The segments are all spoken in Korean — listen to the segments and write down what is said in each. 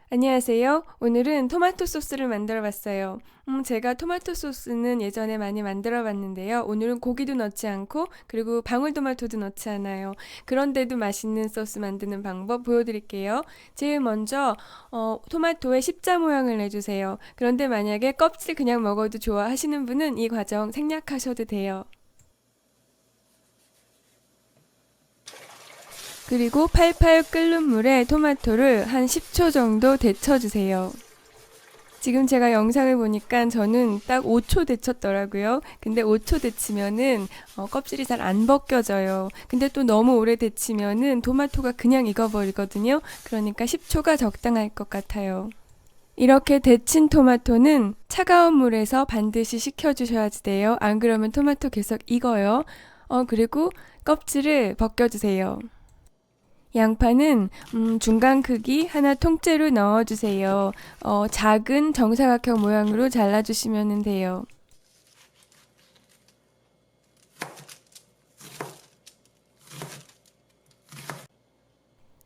안녕하세요. 오늘은 토마토 소스를 만들어 봤어요. 제가 토마토 소스는 예전에 많이 만들어 봤는데요. 오늘은 고기도 넣지 않고 그리고 방울토마토도 넣지 않아요. 그런데도 맛있는 소스 만드는 방법 보여드릴게요. 제일 먼저 토마토에 십자 모양을 내주세요. 그런데 만약에 껍질 그냥 먹어도 좋아하시는 분은 이 과정 생략하셔도 돼요. 그리고 팔팔 끓는 물에 토마토를 한 10초 정도 데쳐주세요. 지금 제가 영상을 보니까 저는 딱 5초 데쳤더라고요. 근데 5초 데치면은 껍질이 잘 안 벗겨져요. 근데 또 너무 오래 데치면은 토마토가 그냥 익어버리거든요. 그러니까 10초가 적당할 것 같아요. 이렇게 데친 토마토는 차가운 물에서 반드시 식혀주셔야 돼요. 안 그러면 토마토 계속 익어요. 그리고 껍질을 벗겨주세요. 양파는 중간 크기 하나 통째로 넣어주세요. 작은 정사각형 모양으로 잘라주시면 돼요.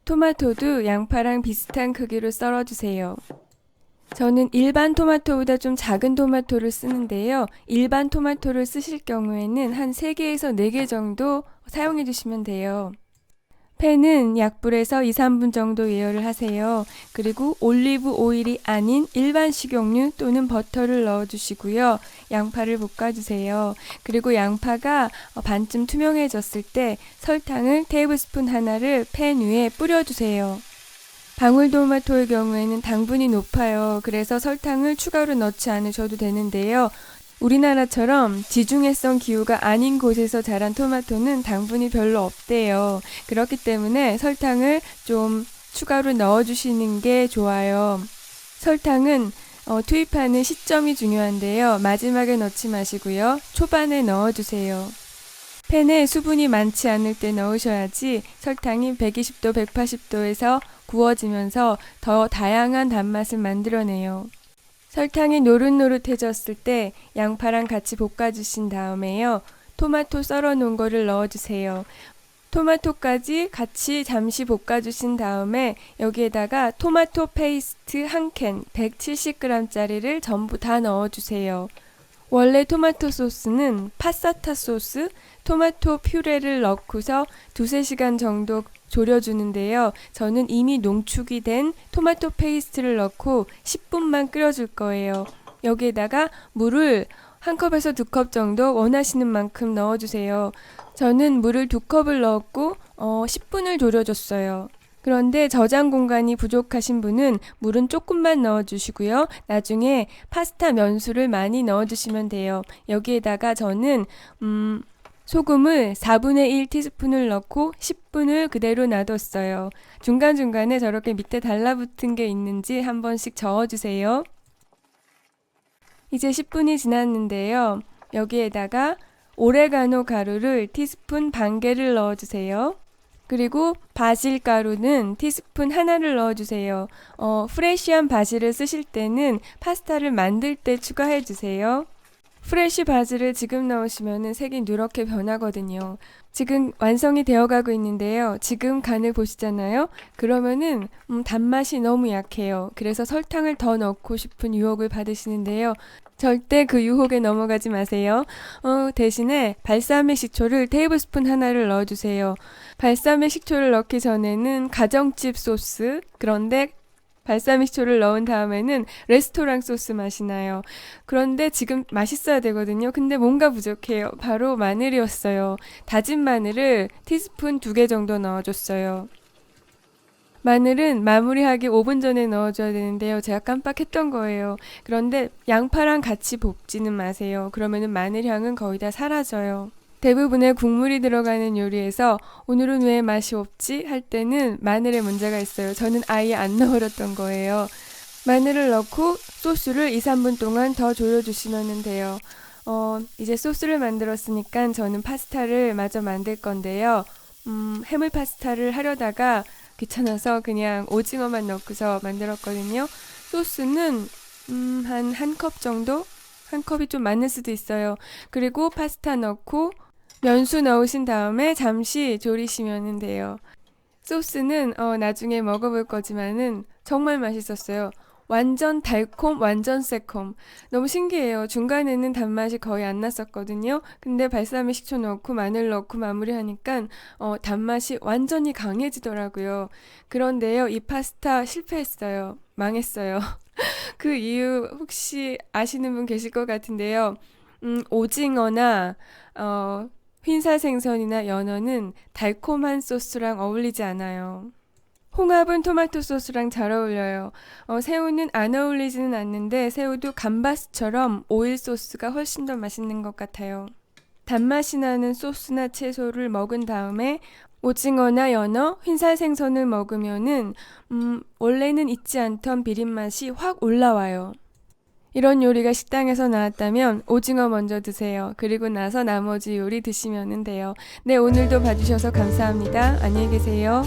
토마토도 양파랑 비슷한 크기로 썰어주세요. 저는 일반 토마토보다 좀 작은 토마토를 쓰는데요. 일반 토마토를 쓰실 경우에는 한 3개에서 4개 정도 사용해 주시면 돼요. 팬은 약불에서 2, 3분 정도 예열을 하세요. 그리고 올리브 오일이 아닌 일반 식용유 또는 버터를 넣어주시고요. 양파를 볶아주세요. 그리고 양파가 반쯤 투명해졌을 때 설탕을 테이블스푼 하나를 팬 위에 뿌려주세요. 방울토마토의 경우에는 당분이 높아요. 그래서 설탕을 추가로 넣지 않으셔도 되는데요. 우리나라처럼 지중해성 기후가 아닌 곳에서 자란 토마토는 당분이 별로 없대요. 그렇기 때문에 설탕을 좀 추가로 넣어주시는 게 좋아요. 설탕은 투입하는 시점이 중요한데요. 마지막에 넣지 마시고요. 초반에 넣어주세요. 팬에 수분이 많지 않을 때 넣으셔야지 설탕이 120도, 180도에서 구워지면서 더 다양한 단맛을 만들어내요. 설탕이 노릇노릇해졌을 때 양파랑 같이 볶아주신 다음에요. 토마토 썰어 놓은 거를 넣어주세요. 토마토까지 같이 잠시 볶아주신 다음에 여기에다가 토마토 페이스트 한 캔 170g짜리를 전부 다 넣어주세요. 원래 토마토 소스는 파사타 소스, 토마토 퓨레를 넣고서 2~3시간 정도 졸여주는데요. 저는 이미 농축이 된 토마토 페이스트를 넣고 10분만 끓여줄 거예요. 여기에다가 물을 1컵에서 2컵 정도 원하시는 만큼 넣어주세요. 저는 물을 2컵을 넣었고 10분을 졸여줬어요. 그런데 저장 공간이 부족하신 분은 물은 조금만 넣어주시고요. 나중에 파스타 면수를 많이 넣어주시면 돼요. 여기에다가 저는 소금을 4분의 1 티스푼을 넣고 10분을 그대로 놔뒀어요. 중간중간에 저렇게 밑에 달라붙은 게 있는지 한 번씩 저어주세요. 이제 10분이 지났는데요. 여기에다가 오레가노 가루를 티스푼 반 개를 넣어주세요. 그리고 바질 가루는 티스푼 하나를 넣어주세요. 프레쉬한 바질을 쓰실 때는 파스타를 만들 때 추가해주세요. 프레쉬 바질을 지금 넣으시면 색이 누렇게 변하거든요. 지금 완성이 되어가고 있는데요. 지금 간을 보시잖아요. 그러면은 단맛이 너무 약해요. 그래서 설탕을 더 넣고 싶은 유혹을 받으시는데요. 절대 그 유혹에 넘어가지 마세요. 대신에 발사믹 식초를 테이블스푼 하나를 넣어주세요. 발사믹 식초를 넣기 전에는 가정집 소스, 그런데 발사믹 식초를 넣은 다음에는 레스토랑 소스 맛이 나요. 그런데 지금 맛있어야 되거든요. 근데 뭔가 부족해요. 바로 마늘이었어요. 다진 마늘을 티스푼 2개 정도 넣어줬어요. 마늘은 마무리하기 5분 전에 넣어줘야 되는데요. 제가 깜빡했던 거예요. 그런데 양파랑 같이 볶지는 마세요. 그러면은 마늘 향은 거의 다 사라져요. 대부분의 국물이 들어가는 요리에서 오늘은 왜 맛이 없지? 할 때는 마늘에 문제가 있어요. 저는 아예 안 넣어렸던 거예요. 마늘을 넣고 소스를 2, 3분 동안 더 졸여주시면 돼요. 이제 소스를 만들었으니까 저는 파스타를 마저 만들 건데요. 해물 파스타를 하려다가 귀찮아서 그냥 오징어만 넣고서 만들었거든요. 소스는 한 컵 정도? 한 컵이 좀 많을 수도 있어요. 그리고 파스타 넣고 면수 넣으신 다음에 잠시 졸이시면 돼요. 소스는 나중에 먹어볼 거지만은 정말 맛있었어요. 완전 달콤, 완전 새콤. 너무 신기해요. 중간에는 단맛이 거의 안 났었거든요. 근데 발사믹 식초 넣고 마늘 넣고 마무리하니까 단맛이 완전히 강해지더라고요. 그런데요, 이 파스타 실패했어요. 망했어요. 그 이유 혹시 아시는 분 계실 것 같은데요. 오징어나 흰살 생선이나 연어는 달콤한 소스랑 어울리지 않아요. 홍합은 토마토 소스랑 잘 어울려요. 새우는 안 어울리지는 않는데 새우도 감바스처럼 오일 소스가 훨씬 더 맛있는 것 같아요. 단맛이 나는 소스나 채소를 먹은 다음에 오징어나 연어, 흰살 생선을 먹으면은 원래는 있지 않던 비린맛이 확 올라와요. 이런 요리가 식당에서 나왔다면 오징어 먼저 드세요. 그리고 나서 나머지 요리 드시면 돼요. 네, 오늘도 봐주셔서 감사합니다. 안녕히 계세요.